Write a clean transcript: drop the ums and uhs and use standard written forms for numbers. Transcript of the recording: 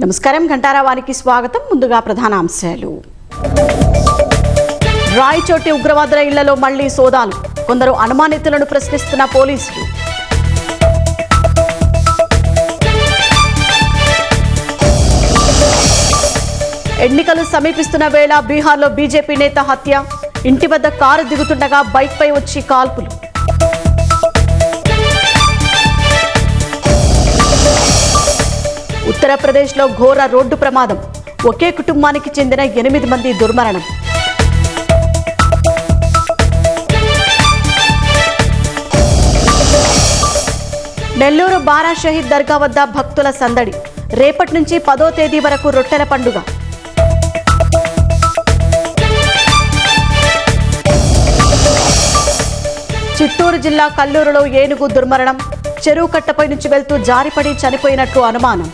నమస్కారం ఘంటారావానికి స్వాగతం. ముందుగా ప్రధాన అంశాలు. రాయచోటి ఉగ్రవాదుల ఇళ్లలో మళ్లీ సోదాలు. కొందరు అనుమానితులను ప్రశ్నిస్తున్న పోలీసులు. ఎన్నికలు సమీపిస్తున్న వేళ బీహార్లో బీజేపీ నేత హత్య. ఇంటి వద్ద కారు దిగుతుండగా బైక్పై వచ్చి కాల్పులు. ఉత్తరప్రదేశ్లో ఘోర రోడ్డు ప్రమాదం. ఒకే కుటుంబానికి చెందిన 8 మంది దుర్మరణం. నెల్లూరు బారా షహీద్ దర్గా వద్ద భక్తుల సందడి. రేపటి నుంచి 10వ తేదీ వరకు రొట్టెల పండుగ. చిత్తూరు జిల్లా కల్లూరులో ఏనుగు దుర్మరణం. చెరువు కట్టపై నుంచి వెళ్తూ జారిపడి చనిపోయినట్లు అనుమానం.